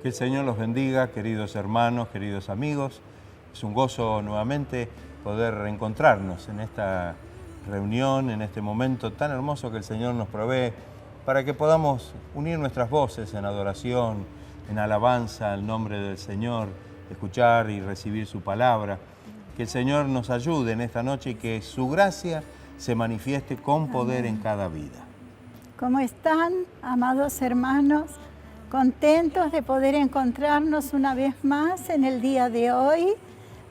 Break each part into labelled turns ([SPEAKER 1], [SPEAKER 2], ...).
[SPEAKER 1] Que el Señor los bendiga, queridos hermanos, queridos amigos. Es un gozo nuevamente poder reencontrarnos en esta reunión, en este momento tan hermoso que el Señor nos provee para que podamos unir nuestras voces en adoración, en alabanza al nombre del Señor, escuchar y recibir su palabra. Que el Señor nos ayude en esta noche y que su gracia se manifieste con poder en cada vida.
[SPEAKER 2] ¿Cómo están, amados hermanos? Contentos de poder encontrarnos una vez más en el día de hoy.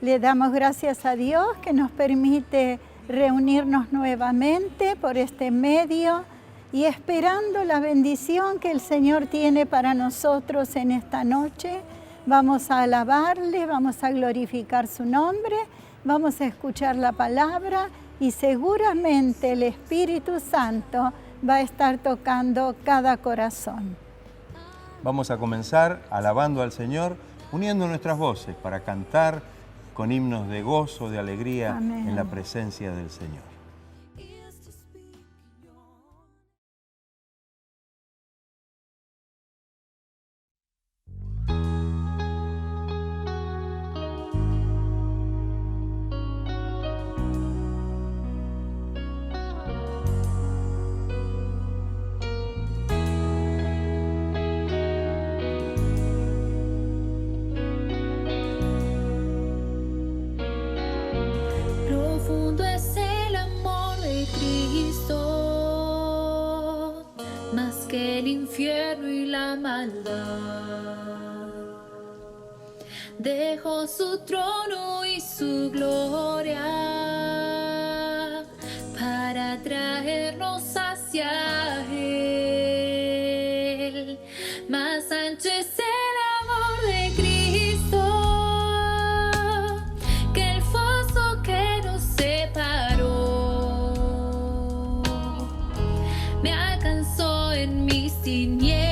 [SPEAKER 2] Le damos gracias a Dios que nos permite reunirnos nuevamente por este medio y esperando la bendición que el Señor tiene para nosotros en esta noche. Vamos a alabarle, vamos a glorificar su nombre, vamos a escuchar la palabra y seguramente el Espíritu Santo va a estar tocando cada corazón.
[SPEAKER 1] Vamos a comenzar alabando al Señor, uniendo nuestras voces para cantar con himnos de gozo, de alegría. Amén. En la presencia del Señor.
[SPEAKER 3] Dejó su trono y su gloria para traernos hacia Él. Más ancho es el amor de Cristo que el foso que nos separó. Me alcanzó en mis tinieblas.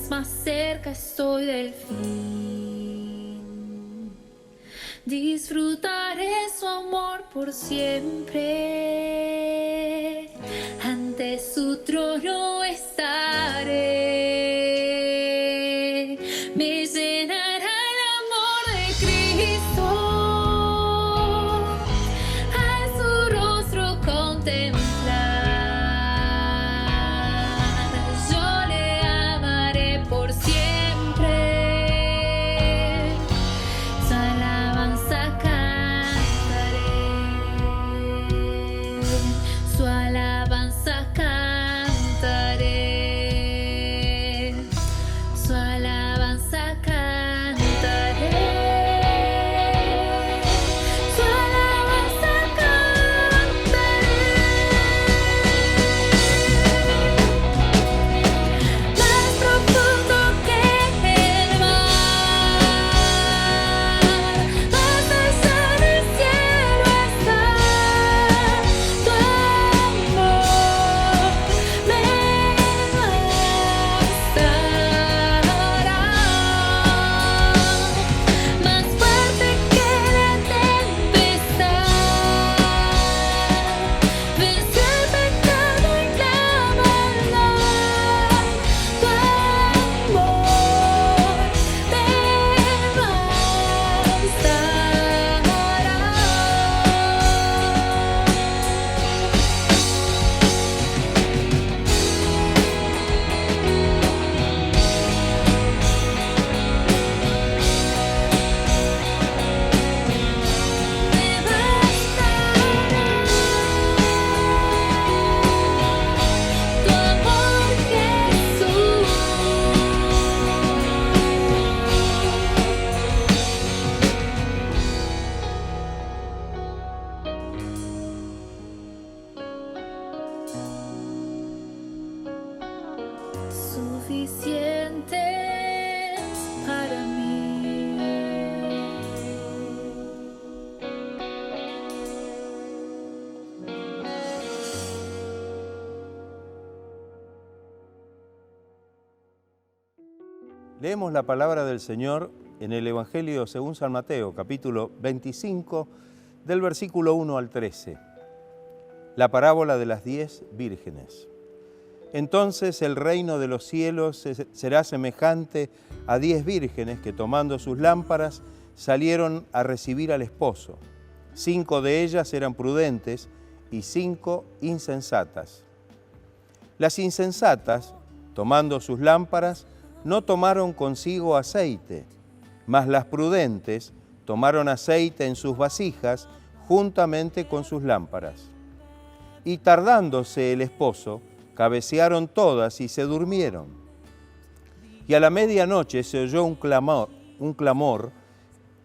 [SPEAKER 3] Más cerca estoy del fin, disfrutaré su amor por siempre, ante su trono estaré, me llenará el suficientes para mí.
[SPEAKER 1] Leemos la palabra del Señor en el Evangelio según San Mateo, capítulo 25, del versículo 1 al 13. La parábola de las 10 vírgenes. Entonces el reino de los cielos será semejante a 10 vírgenes que, tomando sus lámparas, salieron a recibir al esposo. 5 de ellas eran prudentes y 5 insensatas. Las insensatas, tomando sus lámparas, no tomaron consigo aceite, mas las prudentes tomaron aceite en sus vasijas juntamente con sus lámparas. Y tardándose el esposo, cabecearon todas y se durmieron. Y a la medianoche se oyó un clamor,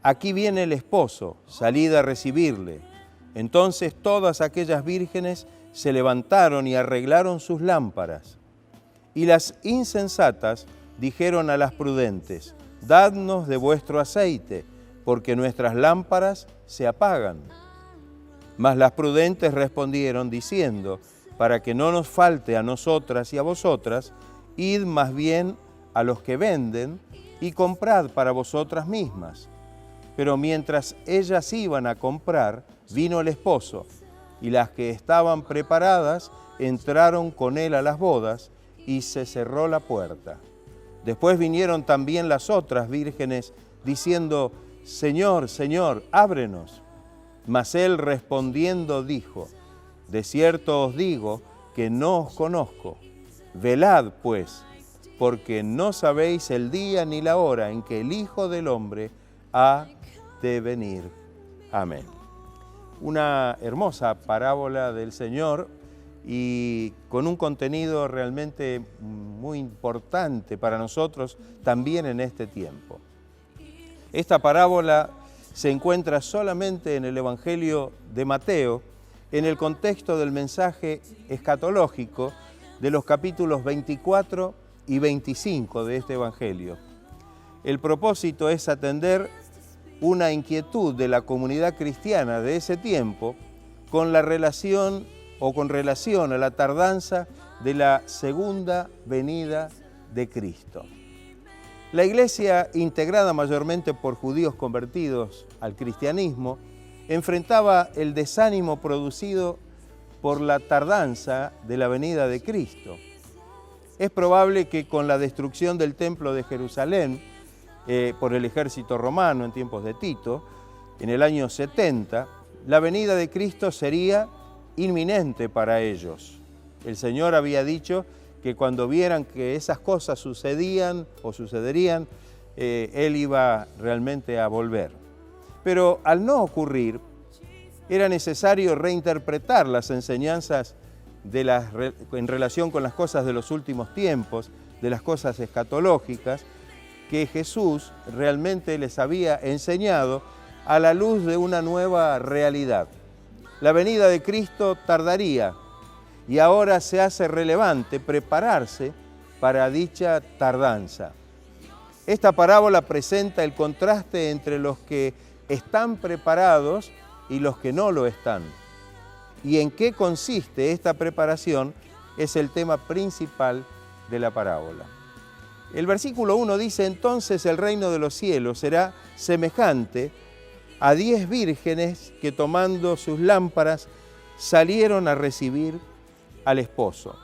[SPEAKER 1] aquí viene el esposo, salid a recibirle. Entonces todas aquellas vírgenes se levantaron y arreglaron sus lámparas. Y las insensatas dijeron a las prudentes, dadnos de vuestro aceite, porque nuestras lámparas se apagan. Mas las prudentes respondieron diciendo, para que no nos falte a nosotras y a vosotras, id más bien a los que venden y comprad para vosotras mismas. Pero mientras ellas iban a comprar, vino el esposo, y las que estaban preparadas entraron con él a las bodas, y se cerró la puerta. Después vinieron también las otras vírgenes, diciendo, Señor, Señor, ábrenos. Mas él respondiendo dijo, de cierto os digo que no os conozco. Velad, pues, porque no sabéis el día ni la hora en que el Hijo del Hombre ha de venir. Amén. Una hermosa parábola del Señor y con un contenido realmente muy importante para nosotros también en este tiempo. Esta parábola se encuentra solamente en el Evangelio de Mateo, en el contexto del mensaje escatológico de los capítulos 24 y 25 de este Evangelio. El propósito es atender una inquietud de la comunidad cristiana de ese tiempo con relación a la tardanza de la segunda venida de Cristo. La Iglesia, integrada mayormente por judíos convertidos al cristianismo, enfrentaba el desánimo producido por la tardanza de la venida de Cristo. Es probable que con la destrucción del Templo de Jerusalén por el ejército romano en tiempos de Tito, en el año 70, la venida de Cristo sería inminente para ellos. El Señor había dicho que cuando vieran que esas cosas sucedían o sucederían, Él iba realmente a volver. Pero al no ocurrir, era necesario reinterpretar las enseñanzas en relación con las cosas de los últimos tiempos, de las cosas escatológicas, que Jesús realmente les había enseñado a la luz de una nueva realidad. La venida de Cristo tardaría y ahora se hace relevante prepararse para dicha tardanza. Esta parábola presenta el contraste entre los que están preparados y los que no lo están. ¿Y en qué consiste esta preparación? Es el tema principal de la parábola. El versículo 1 dice, entonces el reino de los cielos será semejante a 10 vírgenes que tomando sus lámparas salieron a recibir al esposo.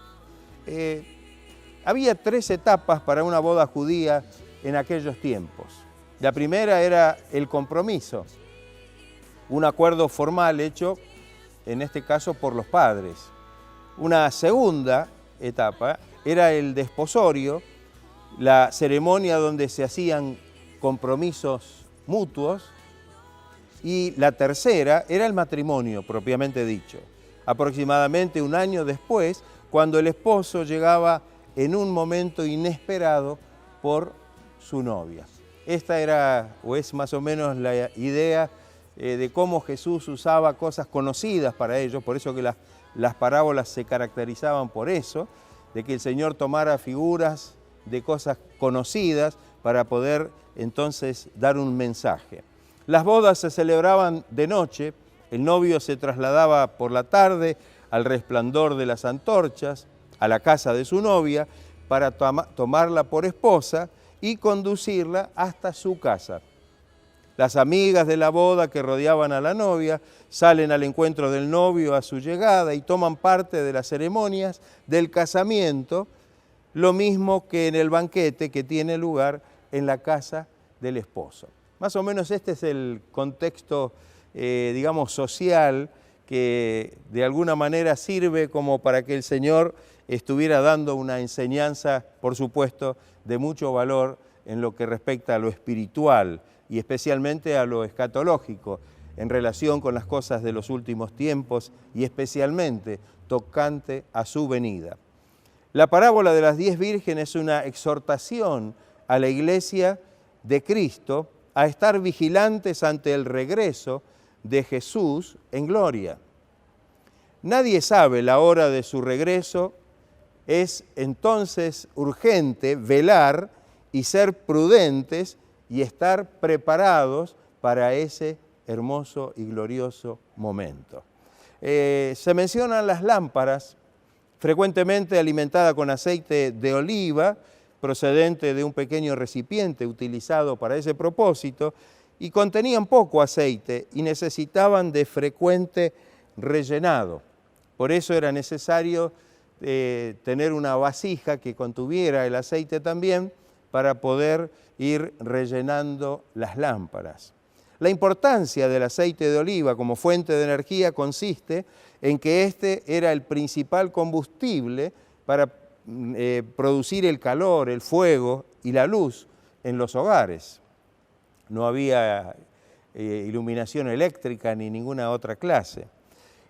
[SPEAKER 1] Había 3 etapas para una boda judía en aquellos tiempos. La primera era el compromiso, un acuerdo formal hecho, en este caso, por los padres. Una segunda etapa era el desposorio, la ceremonia donde se hacían compromisos mutuos, y la tercera era el matrimonio propiamente dicho, aproximadamente un año después, cuando el esposo llegaba en un momento inesperado por su novia. Esta era, o es más o menos la idea de cómo Jesús usaba cosas conocidas para ellos, por eso que las parábolas se caracterizaban por eso, de que el Señor tomara figuras de cosas conocidas para poder entonces dar un mensaje. Las bodas se celebraban de noche, el novio se trasladaba por la tarde al resplandor de las antorchas, a la casa de su novia, para tomarla por esposa y conducirla hasta su casa. Las amigas de la boda que rodeaban a la novia salen al encuentro del novio a su llegada y toman parte de las ceremonias del casamiento, lo mismo que en el banquete que tiene lugar en la casa del esposo. Más o menos este es el contexto, digamos, social que de alguna manera sirve como para que el Señor estuviera dando una enseñanza, por supuesto, de mucho valor en lo que respecta a lo espiritual y especialmente a lo escatológico, en relación con las cosas de los últimos tiempos y especialmente tocante a su venida. La parábola de las 10 vírgenes es una exhortación a la iglesia de Cristo a estar vigilantes ante el regreso de Jesús en gloria. Nadie sabe la hora de su regreso, es entonces urgente velar y ser prudentes y estar preparados para ese hermoso y glorioso momento. Se mencionan las lámparas, frecuentemente alimentada con aceite de oliva, procedente de un pequeño recipiente utilizado para ese propósito, y contenían poco aceite y necesitaban de frecuente rellenado. Por eso era necesario tener una vasija que contuviera el aceite también para poder ir rellenando las lámparas. La importancia del aceite de oliva como fuente de energía consiste en que este era el principal combustible para producir el calor, el fuego y la luz en los hogares. No había iluminación eléctrica ni ninguna otra clase.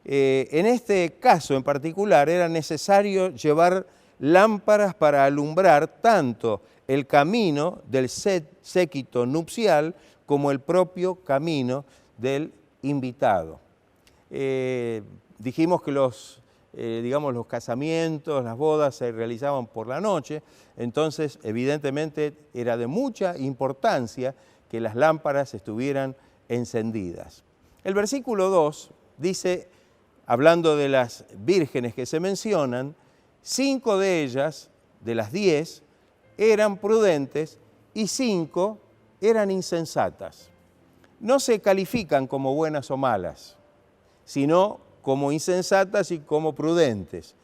[SPEAKER 1] En este caso en particular era necesario llevar lámparas para alumbrar tanto el camino del séquito nupcial como el propio camino del invitado. Dijimos que los casamientos, las bodas se realizaban por la noche, entonces evidentemente era de mucha importancia que las lámparas estuvieran encendidas. El versículo 2 dice, hablando de las vírgenes que se mencionan, 5 de ellas, de las 10, eran prudentes y 5 eran insensatas. No se califican como buenas o malas, sino como insensatas y como prudentes.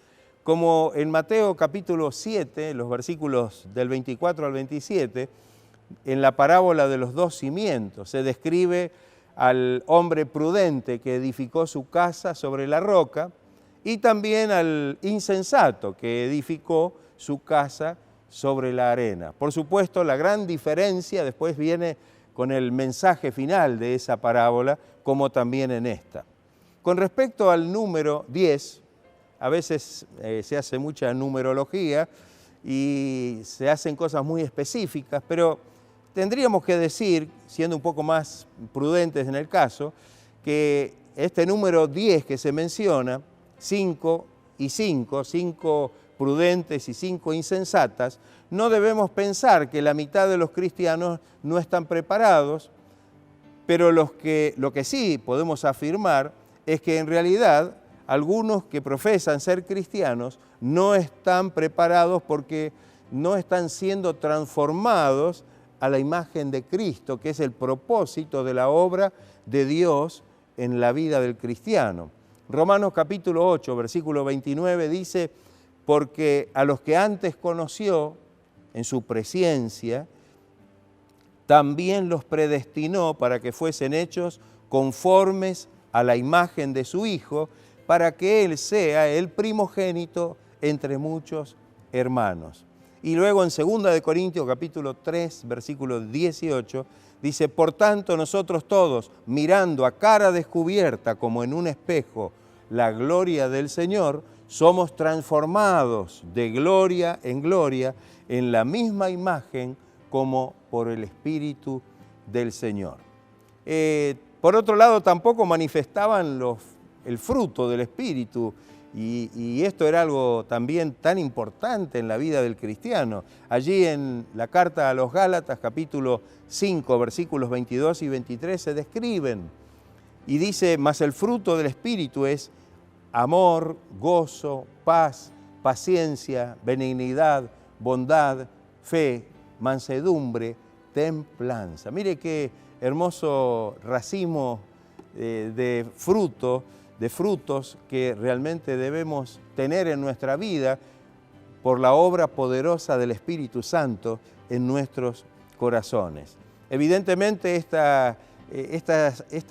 [SPEAKER 1] Como en Mateo capítulo 7, los versículos del 24 al 27, en la parábola de los 2 cimientos, se describe al hombre prudente que edificó su casa sobre la roca y también al insensato que edificó su casa sobre la arena. Por supuesto, la gran diferencia después viene con el mensaje final de esa parábola, como también en esta. Con respecto al número 10, a veces se hace mucha numerología y se hacen cosas muy específicas, pero tendríamos que decir, siendo un poco más prudentes en el caso, que este número 10 que se menciona, 5 y 5, 5 prudentes y 5 insensatas, no debemos pensar que la mitad de los cristianos no están preparados, pero lo que sí podemos afirmar es que en realidad algunos que profesan ser cristianos no están preparados porque no están siendo transformados a la imagen de Cristo, que es el propósito de la obra de Dios en la vida del cristiano. Romanos capítulo 8, versículo 29 dice, porque a los que antes conoció en su presencia, también los predestinó para que fuesen hechos conformes a la imagen de su Hijo, para que Él sea el primogénito entre muchos hermanos. Y luego en 2 de Corintios capítulo 3, versículo 18, dice, por tanto nosotros todos, mirando a cara descubierta como en un espejo la gloria del Señor, somos transformados de gloria en la misma imagen como por el Espíritu del Señor. Por otro lado, tampoco manifestaban el fruto del Espíritu Y esto era algo también tan importante en la vida del cristiano. Allí en la carta a los Gálatas, capítulo 5, versículos 22 y 23, se describen. Y dice, mas el fruto del Espíritu es amor, gozo, paz, paciencia, benignidad, bondad, fe, mansedumbre, templanza. Mire qué hermoso racimo de frutos que realmente debemos tener en nuestra vida por la obra poderosa del Espíritu Santo en nuestros corazones. Evidentemente esta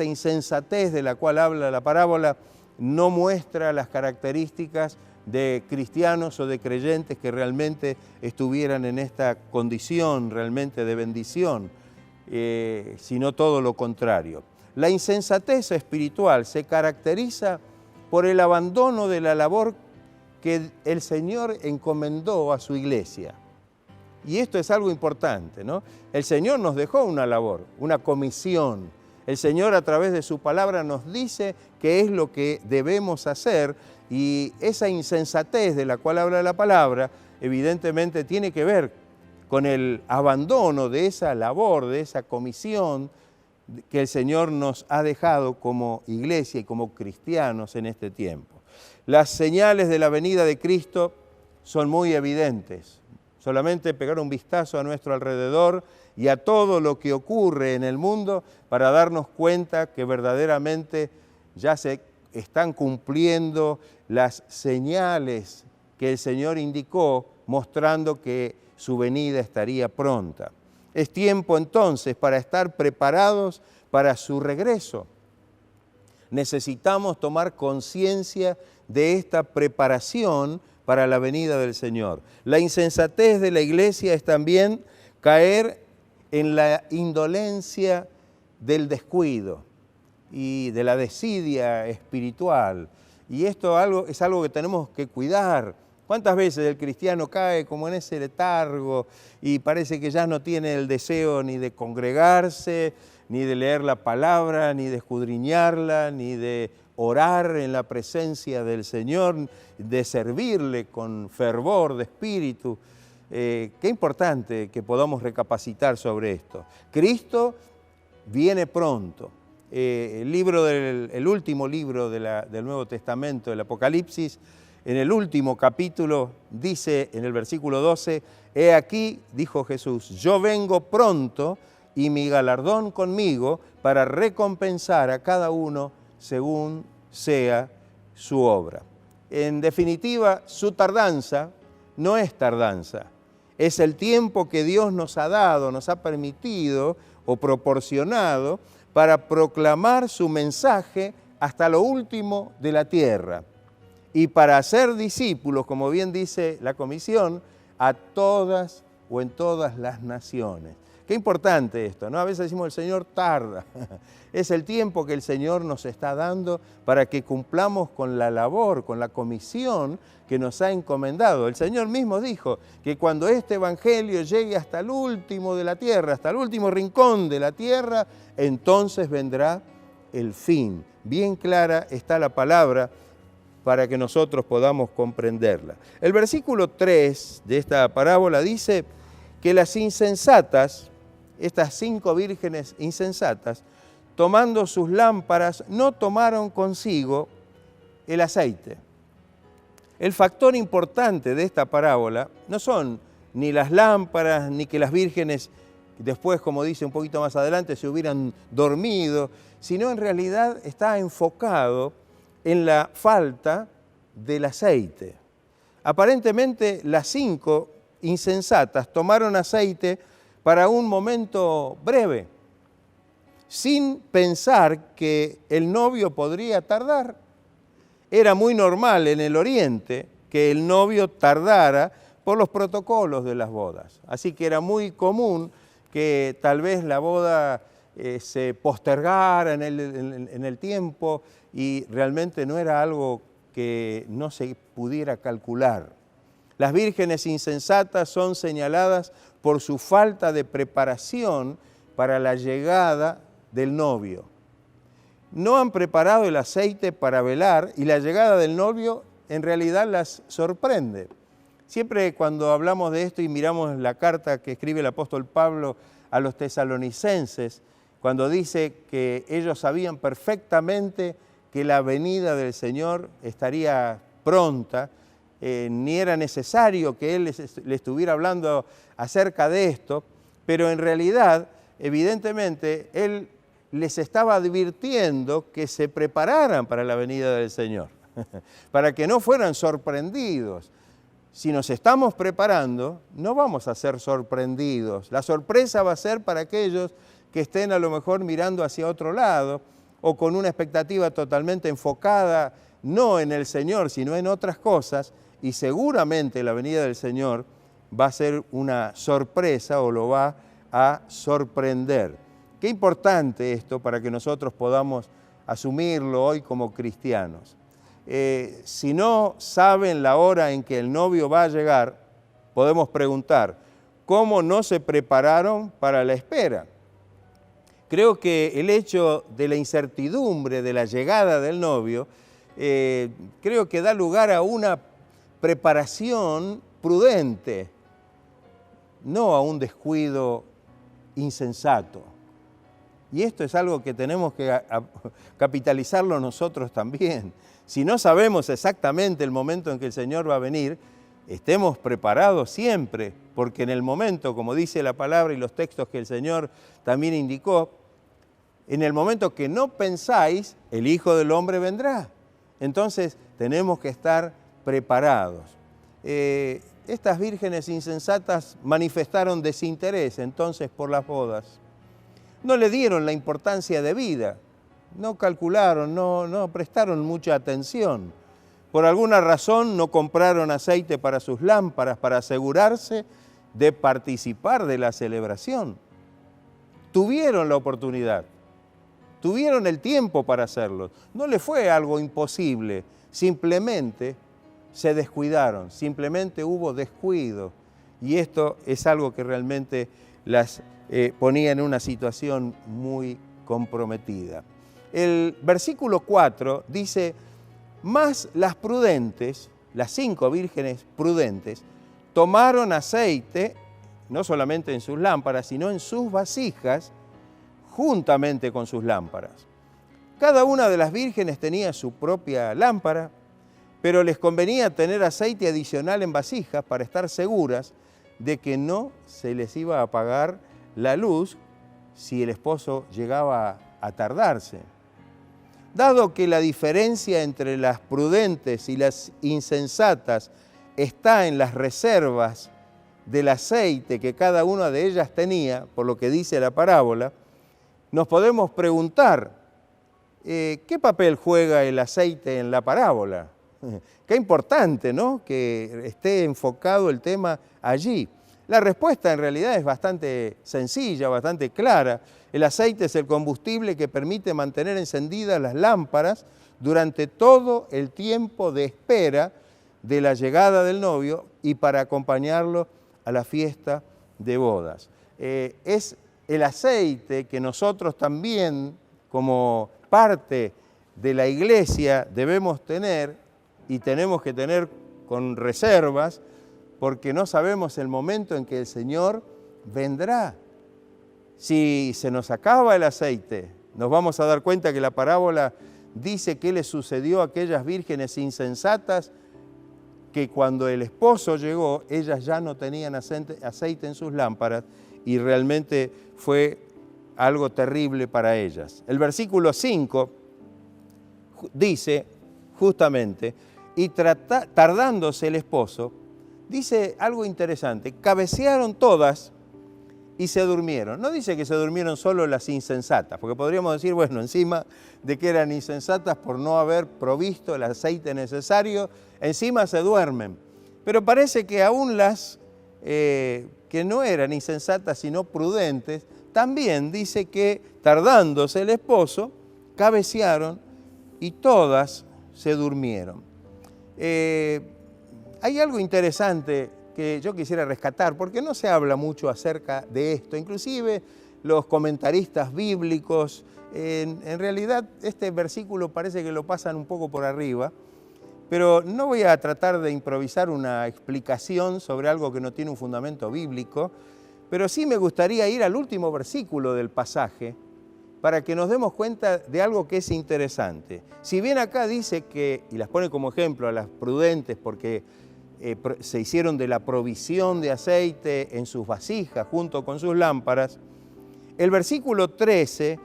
[SPEAKER 1] insensatez de la cual habla la parábola no muestra las características de cristianos o de creyentes que realmente estuvieran en esta condición realmente de bendición, sino todo lo contrario. La insensatez espiritual se caracteriza por el abandono de la labor que el Señor encomendó a su iglesia. Y esto es algo importante, ¿no? El Señor nos dejó una labor, una comisión. El Señor a través de su palabra nos dice qué es lo que debemos hacer, y esa insensatez de la cual habla la palabra evidentemente tiene que ver con el abandono de esa labor, de esa comisión que el Señor nos ha dejado como iglesia y como cristianos en este tiempo. Las señales de la venida de Cristo son muy evidentes. Solamente pegar un vistazo a nuestro alrededor y a todo lo que ocurre en el mundo para darnos cuenta que verdaderamente ya se están cumpliendo las señales que el Señor indicó, mostrando que su venida estaría pronta. Es tiempo entonces para estar preparados para su regreso. Necesitamos tomar conciencia de esta preparación para la venida del Señor. La insensatez de la iglesia es también caer en la indolencia del descuido y de la desidia espiritual. Y esto es algo que tenemos que cuidar. ¿Cuántas veces el cristiano cae como en ese letargo y parece que ya no tiene el deseo ni de congregarse, ni de leer la palabra, ni de escudriñarla, ni de orar en la presencia del Señor, de servirle con fervor de espíritu? Qué importante que podamos recapacitar sobre esto. Cristo viene pronto. El último libro del Nuevo Testamento, el Apocalipsis, en el último capítulo dice en el versículo 12, «He aquí, dijo Jesús, yo vengo pronto y mi galardón conmigo para recompensar a cada uno según sea su obra». En definitiva, su tardanza no es tardanza, es el tiempo que Dios nos ha dado, nos ha permitido o proporcionado para proclamar su mensaje hasta lo último de la tierra y para hacer discípulos, como bien dice la comisión, a todas o en todas las naciones. Qué importante esto, ¿no? A veces decimos el Señor tarda. Es el tiempo que el Señor nos está dando para que cumplamos con la labor, con la comisión que nos ha encomendado. El Señor mismo dijo que cuando este evangelio llegue hasta el último de la tierra, hasta el último rincón de la tierra, entonces vendrá el fin. Bien clara está la palabra para que nosotros podamos comprenderla. El versículo 3 de esta parábola dice que las insensatas, estas 5 vírgenes insensatas, tomando sus lámparas, no tomaron consigo el aceite. El factor importante de esta parábola no son ni las lámparas, ni que las vírgenes después, como dice un poquito más adelante, se hubieran dormido, sino en realidad está enfocado en la falta del aceite. Aparentemente las 5 insensatas tomaron aceite para un momento breve, sin pensar que el novio podría tardar. Era muy normal en el Oriente que el novio tardara por los protocolos de las bodas. Así que era muy común que tal vez la boda se postergara en el tiempo y realmente no era algo que no se pudiera calcular. Las vírgenes insensatas son señaladas por su falta de preparación para la llegada del novio. No han preparado el aceite para velar y la llegada del novio en realidad las sorprende. Siempre cuando hablamos de esto y miramos la carta que escribe el apóstol Pablo a los tesalonicenses, cuando dice que ellos sabían perfectamente que la venida del Señor estaría pronta, ni era necesario que Él le estuviera hablando acerca de esto, pero en realidad, evidentemente, Él les estaba advirtiendo que se prepararan para la venida del Señor, para que no fueran sorprendidos. Si nos estamos preparando, no vamos a ser sorprendidos. La sorpresa va a ser para aquellos que estén a lo mejor mirando hacia otro lado o con una expectativa totalmente enfocada, no en el Señor, sino en otras cosas, y seguramente la venida del Señor va a ser una sorpresa o lo va a sorprender. Qué importante esto para que nosotros podamos asumirlo hoy como cristianos. Si no saben la hora en que el novio va a llegar, podemos preguntar, ¿cómo no se prepararon para la espera? Creo que el hecho de la incertidumbre de la llegada del novio, creo que da lugar a una preparación prudente, no a un descuido insensato. Y esto es algo que tenemos que capitalizarlo nosotros también. Si no sabemos exactamente el momento en que el Señor va a venir, estemos preparados siempre, porque en el momento, como dice la palabra y los textos que el Señor también indicó, en el momento que no pensáis, el Hijo del Hombre vendrá. Entonces tenemos que estar preparados. Estas vírgenes insensatas manifestaron desinterés entonces por las bodas. No le dieron la importancia debida, no calcularon, no prestaron mucha atención. Por alguna razón no compraron aceite para sus lámparas para asegurarse de participar de la celebración. Tuvieron la oportunidad, tuvieron el tiempo para hacerlo. No les fue algo imposible, simplemente se descuidaron, simplemente hubo descuido. Y esto es algo que realmente las ponía en una situación muy comprometida. El versículo 4 dice, mas las prudentes, las 5 vírgenes prudentes, tomaron aceite, no solamente en sus lámparas, sino en sus vasijas, juntamente con sus lámparas. Cada una de las vírgenes tenía su propia lámpara, pero les convenía tener aceite adicional en vasijas para estar seguras de que no se les iba a apagar la luz si el esposo llegaba a tardarse. Dado que la diferencia entre las prudentes y las insensatas está en las reservas del aceite que cada una de ellas tenía, por lo que dice la parábola, nos podemos preguntar, ¿qué papel juega el aceite en la parábola? Qué importante, ¿no?, que esté enfocado el tema allí. La respuesta en realidad es bastante sencilla, bastante clara. El aceite es el combustible que permite mantener encendidas las lámparas durante todo el tiempo de espera de la llegada del novio y para acompañarlo a la fiesta de bodas. Es el aceite que nosotros también, como parte de la iglesia, debemos tener y tenemos que tener con reservas, porque no sabemos el momento en que el Señor vendrá. Si se nos acaba el aceite, nos vamos a dar cuenta que la parábola dice qué le sucedió a aquellas vírgenes insensatas, que cuando el esposo llegó, ellas ya no tenían aceite en sus lámparas y realmente fue algo terrible para ellas. El versículo 5 dice justamente, y tardándose el esposo, dice algo interesante, cabecearon todas y se durmieron. No dice que se durmieron solo las insensatas, porque podríamos decir, bueno, encima de que eran insensatas por no haber provisto el aceite necesario, encima se duermen. Pero parece que aún las que no eran insensatas sino prudentes, también dice que tardándose el esposo, cabecearon y todas se durmieron. Hay algo interesante que yo quisiera rescatar, porque no se habla mucho acerca de esto, inclusive los comentaristas bíblicos, en realidad este versículo parece que lo pasan un poco por arriba, pero no voy a tratar de improvisar una explicación sobre algo que no tiene un fundamento bíblico, pero sí me gustaría ir al último versículo del pasaje para que nos demos cuenta de algo que es interesante. Si bien acá dice que, y las pone como ejemplo a las prudentes porque se hicieron de la provisión de aceite en sus vasijas junto con sus lámparas, el versículo 13,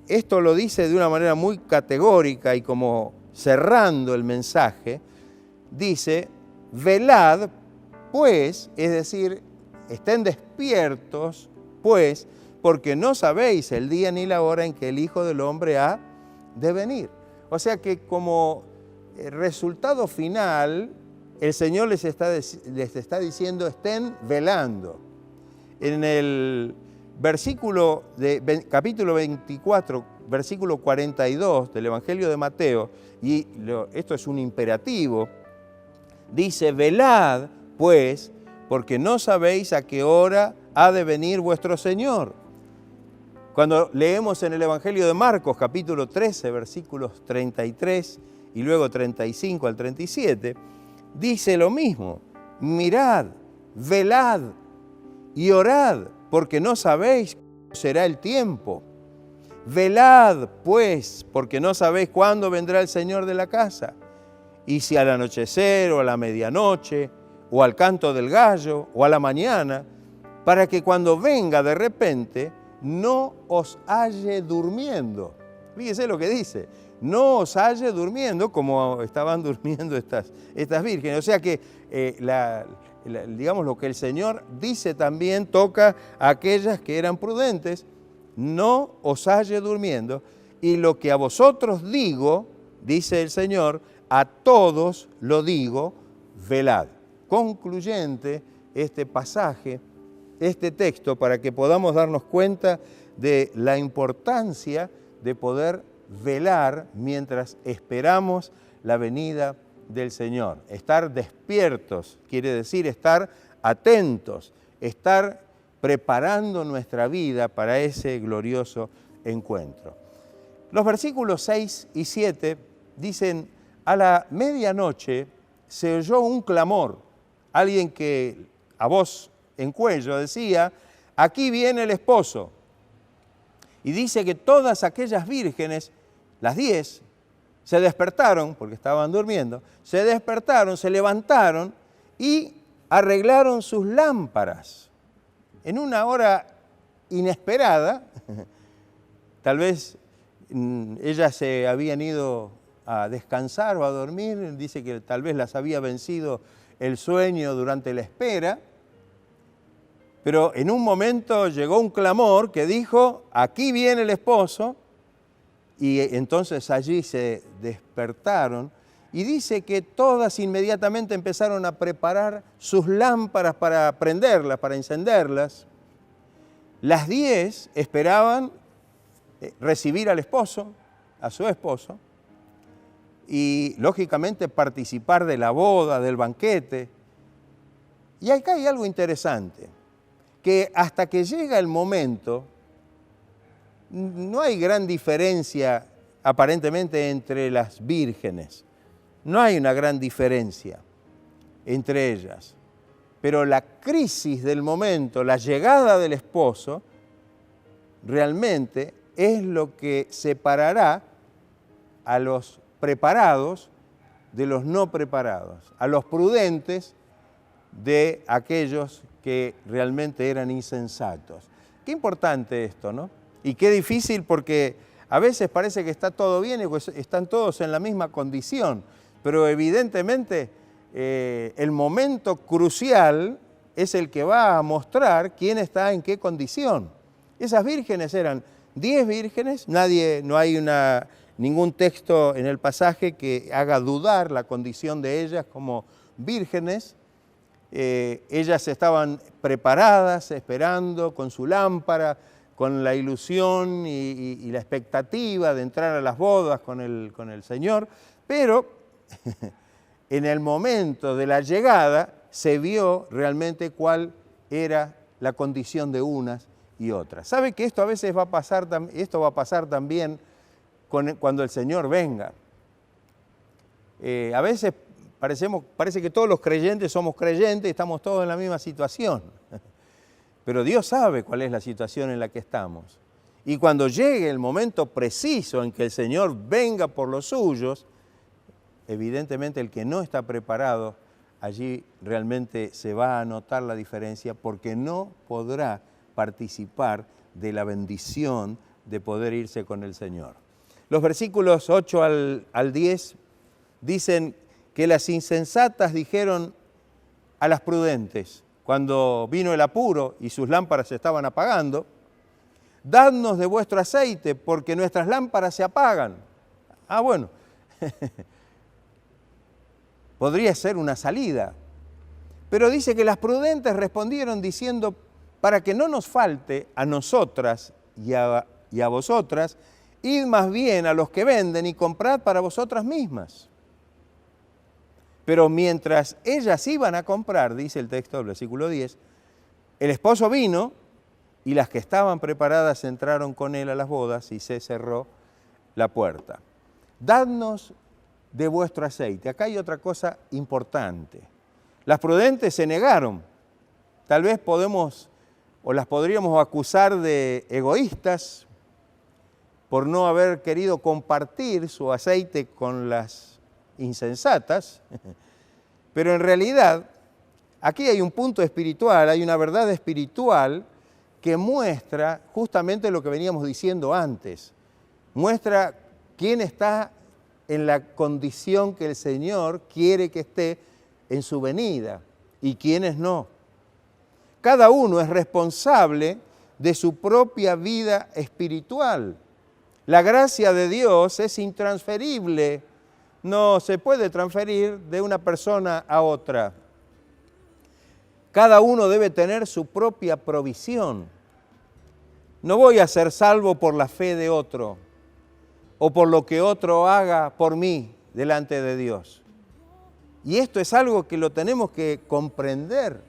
[SPEAKER 1] esto lo dice de una manera muy categórica y como cerrando el mensaje, dice, velad pues, es decir, estén despiertos pues, porque no sabéis el día ni la hora en que el Hijo del Hombre ha de venir. O sea que como resultado final, el Señor les está diciendo, estén velando. En el versículo de capítulo 24, versículo 42 del Evangelio de Mateo, y esto es un imperativo, dice, velad pues, porque no sabéis a qué hora ha de venir vuestro Señor. Cuando leemos en el Evangelio de Marcos, capítulo 13, versículos 33 y luego 35 al 37, dice lo mismo, mirad, velad y orad, porque no sabéis cuándo será el tiempo. Velad, pues, porque no sabéis cuándo vendrá el Señor de la casa, y si al anochecer o a la medianoche, o al canto del gallo, o a la mañana, para que cuando venga de repente no os halle durmiendo. Fíjese lo que dice, no os halle durmiendo como estaban durmiendo estas vírgenes. O sea que, digamos, lo que el Señor dice también toca a aquellas que eran prudentes, no os halle durmiendo, y lo que a vosotros digo, dice el Señor, a todos lo digo, velad. Concluyente este pasaje, este texto, para que podamos darnos cuenta de la importancia de poder velar mientras esperamos la venida del Señor. Estar despiertos quiere decir estar atentos, estar preparando nuestra vida para ese glorioso encuentro. Los versículos 6 y 7 dicen, a la medianoche se oyó un clamor, alguien que a voz en cuello decía, aquí viene el esposo. Y dice que todas aquellas vírgenes, las 10, se despertaron, porque estaban durmiendo, se despertaron, se levantaron y arreglaron sus lámparas. En una hora inesperada, tal vez ellas se habían ido a descansar o a dormir, dice que tal vez las había vencido el sueño durante la espera, pero en un momento llegó un clamor que dijo, aquí viene el esposo, y entonces allí se despertaron, y dice que todas inmediatamente empezaron a preparar sus lámparas para prenderlas, para encenderlas. Las 10 esperaban recibir al esposo, a su esposo, y lógicamente participar de la boda, del banquete. Y acá hay algo interesante, que hasta que llega el momento, no hay gran diferencia aparentemente entre las vírgenes. No hay una gran diferencia entre ellas. Pero la crisis del momento, la llegada del esposo, realmente es lo que separará a los preparados de los no preparados, a los prudentes de aquellos que realmente eran insensatos. Qué importante esto, ¿no? Y qué difícil porque a veces parece que está todo bien y pues están todos en la misma condición, pero evidentemente el momento crucial es el que va a mostrar quién está en qué condición. Esas vírgenes eran 10 vírgenes, no hay ningún texto en el pasaje que haga dudar la condición de ellas como vírgenes. Ellas estaban preparadas, esperando con su lámpara, con la ilusión y la expectativa de entrar a las bodas con el Señor, pero en el momento de la llegada se vio realmente cuál era la condición de unas y otras. ¿Sabe que esto a veces va a pasar también cuando el Señor venga? A veces parece que todos los creyentes somos creyentes y estamos todos en la misma situación. Pero Dios sabe cuál es la situación en la que estamos. Y cuando llegue el momento preciso en que el Señor venga por los suyos, evidentemente el que no está preparado, allí realmente se va a notar la diferencia porque no podrá participar de la bendición de poder irse con el Señor. Los versículos 8 al 10 dicen que las insensatas dijeron a las prudentes, cuando vino el apuro y sus lámparas se estaban apagando, dadnos de vuestro aceite, porque nuestras lámparas se apagan. Ah, bueno, podría ser una salida. Pero dice que las prudentes respondieron diciendo, para que no nos falte a nosotras y a vosotras, id más bien a los que venden y comprad para vosotras mismas. Pero mientras ellas iban a comprar, dice el texto del versículo 10, el esposo vino y las que estaban preparadas entraron con él a las bodas y se cerró la puerta. Dadnos de vuestro aceite. Acá hay otra cosa importante. Las prudentes se negaron. Tal vez las podríamos acusar de egoístas por no haber querido compartir su aceite con las insensatas, pero en realidad aquí hay un punto espiritual, hay una verdad espiritual que muestra justamente lo que veníamos diciendo antes, muestra quién está en la condición que el Señor quiere que esté en su venida y quiénes no. Cada uno es responsable de su propia vida espiritual. La gracia de Dios es intransferible, no se puede transferir de una persona a otra. Cada uno debe tener su propia provisión. No voy a ser salvo por la fe de otro o por lo que otro haga por mí delante de Dios. Y esto es algo que lo tenemos que comprender.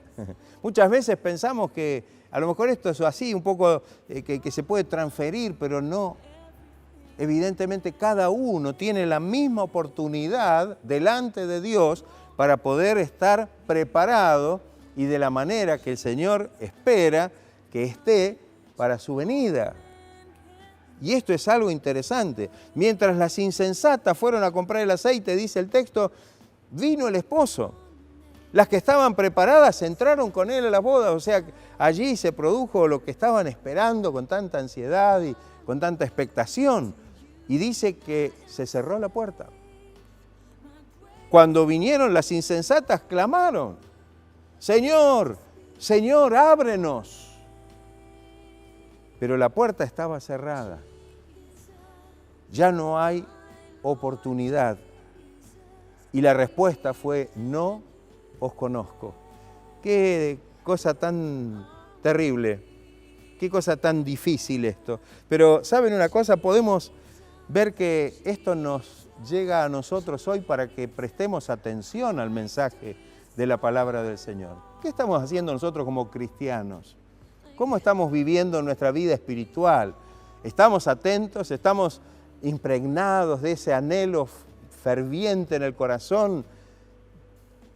[SPEAKER 1] Muchas veces pensamos que a lo mejor esto es así, un poco que se puede transferir, pero no. Evidentemente cada uno tiene la misma oportunidad delante de Dios para poder estar preparado y de la manera que el Señor espera que esté para su venida. Y esto es algo interesante. Mientras las insensatas fueron a comprar el aceite, dice el texto, vino el esposo. Las que estaban preparadas entraron con él a las bodas, o sea, allí se produjo lo que estaban esperando con tanta ansiedad y con tanta expectación. Y dice que se cerró la puerta. Cuando vinieron las insensatas, clamaron, Señor, Señor, ábrenos. Pero la puerta estaba cerrada. Ya no hay oportunidad. Y la respuesta fue, no os conozco. Qué cosa tan terrible, qué cosa tan difícil esto. Pero, ¿saben una cosa? Podemos ver que esto nos llega a nosotros hoy para que prestemos atención al mensaje de la palabra del Señor. ¿Qué estamos haciendo nosotros como cristianos? ¿Cómo estamos viviendo nuestra vida espiritual? ¿Estamos atentos? ¿Estamos impregnados de ese anhelo ferviente en el corazón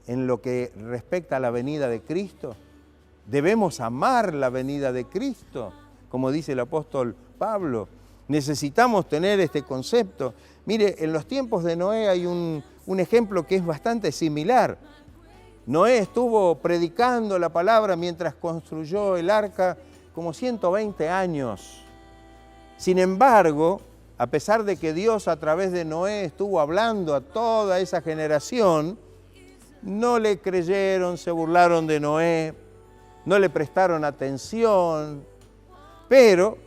[SPEAKER 1] en lo que respecta a la venida de Cristo? Debemos amar la venida de Cristo, como dice el apóstol Pablo. Necesitamos tener este concepto. Mire, en los tiempos de Noé hay un ejemplo que es bastante similar. Noé estuvo predicando la palabra mientras construyó el arca como 120 años. Sin embargo, a pesar de que Dios a través de Noé estuvo hablando a toda esa generación, no le creyeron, se burlaron de Noé, no le prestaron atención, pero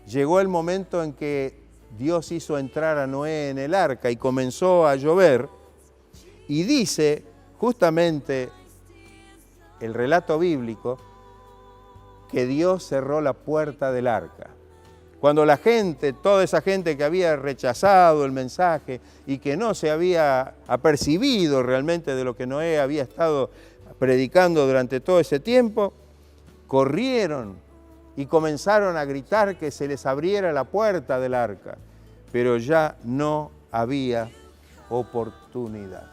[SPEAKER 1] llegó el momento en que Dios hizo entrar a Noé en el arca y comenzó a llover, y dice justamente el relato bíblico que Dios cerró la puerta del arca. Cuando la gente, toda esa gente que había rechazado el mensaje y que no se había apercibido realmente de lo que Noé había estado predicando durante todo ese tiempo, corrieron y comenzaron a gritar que se les abriera la puerta del arca, pero ya no había oportunidad.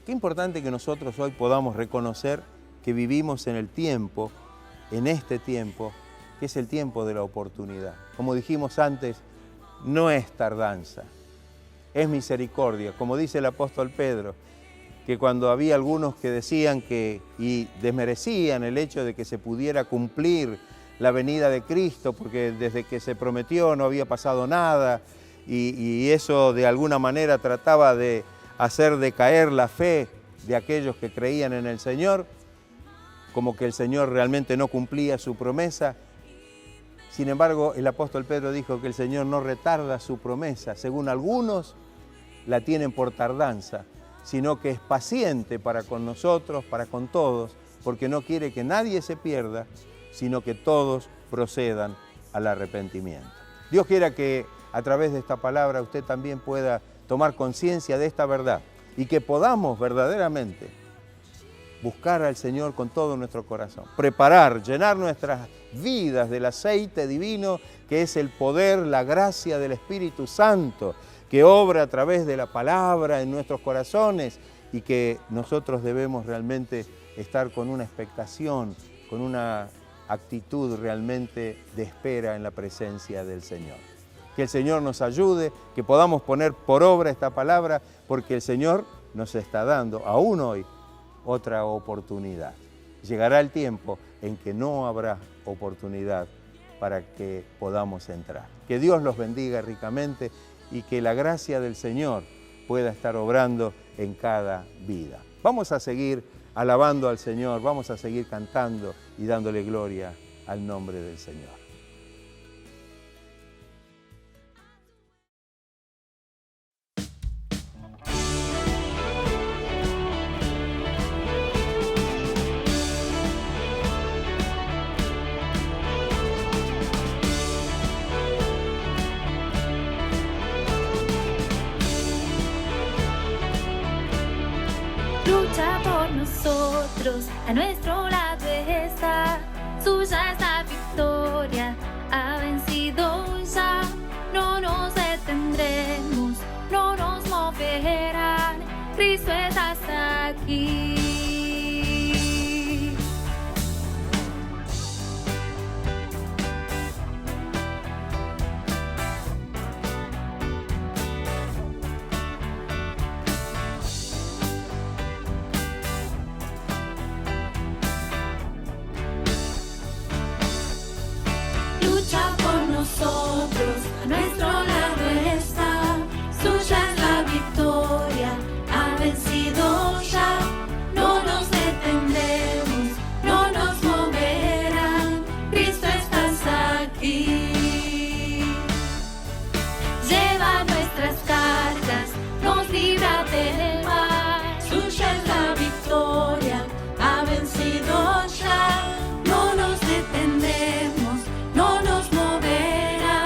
[SPEAKER 1] Qué importante que nosotros hoy podamos reconocer que vivimos en el tiempo, en este tiempo, que es el tiempo de la oportunidad. Como dijimos antes, no es tardanza, es misericordia. Como dice el apóstol Pedro, que cuando había algunos que decían y desmerecían el hecho de que se pudiera cumplir la venida de Cristo, porque desde que se prometió no había pasado nada, y eso de alguna manera trataba de hacer decaer la fe de aquellos que creían en el Señor, como que el Señor realmente no cumplía su promesa. Sin embargo, el apóstol Pedro dijo que el Señor no retarda su promesa, según algunos la tienen por tardanza, sino que es paciente para con nosotros, para con todos, porque no quiere que nadie se pierda, sino que todos procedan al arrepentimiento. Dios quiera que a través de esta palabra usted también pueda tomar conciencia de esta verdad y que podamos verdaderamente buscar al Señor con todo nuestro corazón, preparar, llenar nuestras vidas del aceite divino que es el poder, la gracia del Espíritu Santo que obra a través de la palabra en nuestros corazones y que nosotros debemos realmente estar con una expectación, con una actitud realmente de espera en la presencia del Señor. Que el Señor nos ayude, que podamos poner por obra esta palabra, porque el Señor nos está dando, aún hoy, otra oportunidad. Llegará el tiempo en que no habrá oportunidad para que podamos entrar. Que Dios los bendiga ricamente y que la gracia del Señor pueda estar obrando en cada vida. Vamos a seguir alabando al Señor, vamos a seguir cantando y dándole gloria al nombre del Señor.
[SPEAKER 3] Lucha por nosotros, a nuestro lado está, suya es la victoria, ha vencido ya, no nos detendremos, no nos moverán, Cristo está hasta aquí. Nosotros, a nuestro lado está, suya es la victoria, ha vencido ya, no nos detendremos, no nos moverán, Cristo está aquí. Lleva nuestras cargas, nos libra del mal, suya es la victoria, ha vencido ya, no nos detendremos, no nos moverán.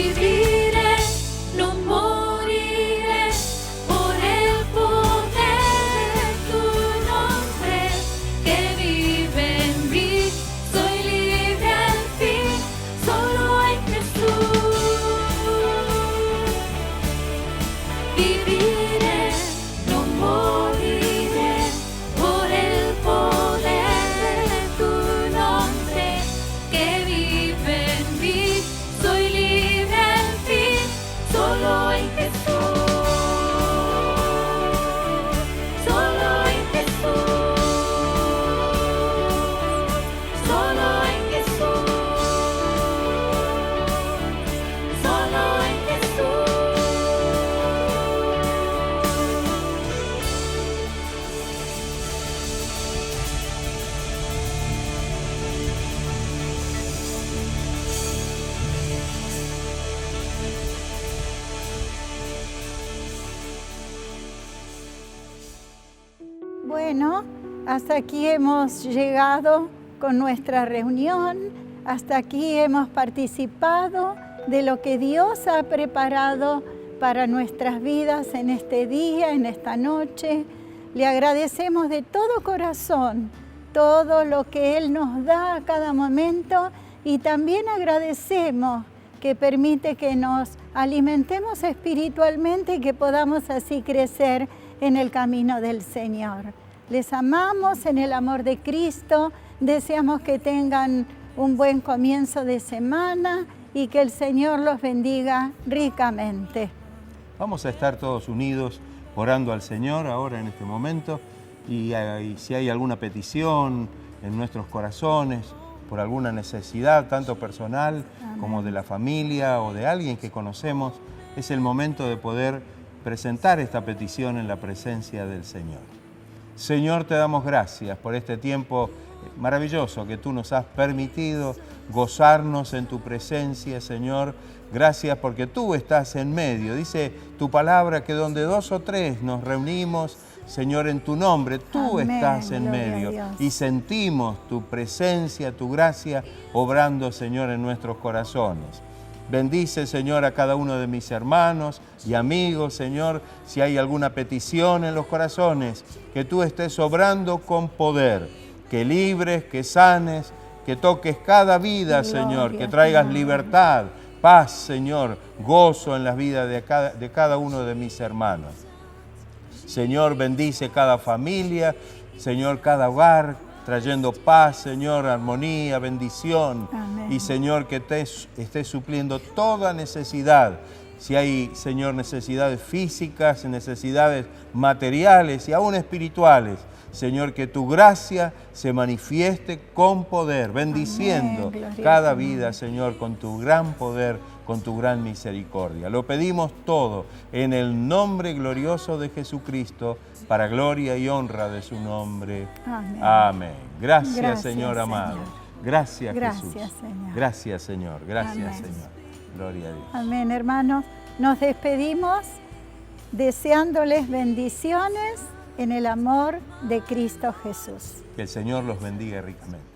[SPEAKER 3] Viviré, no moriré, por el poder de tu nombre que vive en mí. Soy libre al fin, solo en Jesús. Viviré, no moriré, por el poder de tu nombre que vive en mí. Soy libre al fin, solo en Jesús. Solo en Jesús. Solo en Jesús. Solo en Jesús.
[SPEAKER 2] Bueno, hasta aquí hemos llegado con nuestra reunión, hasta aquí hemos participado de lo que Dios ha preparado para nuestras vidas en este día, en esta noche. Le agradecemos de todo corazón todo lo que Él nos da a cada momento y también agradecemos que permite que nos alimentemos espiritualmente y que podamos así crecer en el camino del Señor. Les amamos en el amor de Cristo, deseamos que tengan un buen comienzo de semana y que el Señor los bendiga ricamente.
[SPEAKER 1] Vamos a estar todos unidos orando al Señor ahora en este momento y si hay alguna petición en nuestros corazones por alguna necesidad, tanto personal como de la familia o de alguien que conocemos, es el momento de poder presentar esta petición en la presencia del Señor. Señor, te damos gracias por este tiempo maravilloso que tú nos has permitido gozarnos en tu presencia, Señor. Gracias porque tú estás en medio. Dice tu palabra que donde 2 o 3 nos reunimos, Señor, en tu nombre, tú estás en medio. Y sentimos tu presencia, tu gracia, obrando, Señor, en nuestros corazones. Bendice, Señor, a cada uno de mis hermanos y amigos, Señor, si hay alguna petición en los corazones, que tú estés obrando con poder, que libres, que sanes, que toques cada vida, Señor, que traigas libertad, paz, Señor, gozo en las vidas de cada uno de mis hermanos. Señor, bendice cada familia, Señor, cada hogar, trayendo paz, Señor, armonía, bendición.
[SPEAKER 2] Amén.
[SPEAKER 1] Y, Señor, que estés supliendo toda necesidad. Si hay, Señor, necesidades físicas, necesidades materiales y aún espirituales, Señor, que tu gracia se manifieste con poder, bendiciendo cada vida, Señor, con tu gran poder, con tu gran misericordia. Lo pedimos todo en el nombre glorioso de Jesucristo, para gloria y honra de su nombre.
[SPEAKER 2] Amén.
[SPEAKER 1] Amén. Gracias,
[SPEAKER 2] Gracias,
[SPEAKER 1] Señor amado.
[SPEAKER 2] Señor.
[SPEAKER 1] Gracias,
[SPEAKER 2] Gracias,
[SPEAKER 1] Jesús.
[SPEAKER 2] Señor.
[SPEAKER 1] Gracias, Señor. Gracias,
[SPEAKER 2] Amén.
[SPEAKER 1] Señor. Gloria a Dios.
[SPEAKER 2] Amén, hermanos. Nos despedimos deseándoles bendiciones en el amor de Cristo Jesús.
[SPEAKER 1] Que el Señor los bendiga ricamente.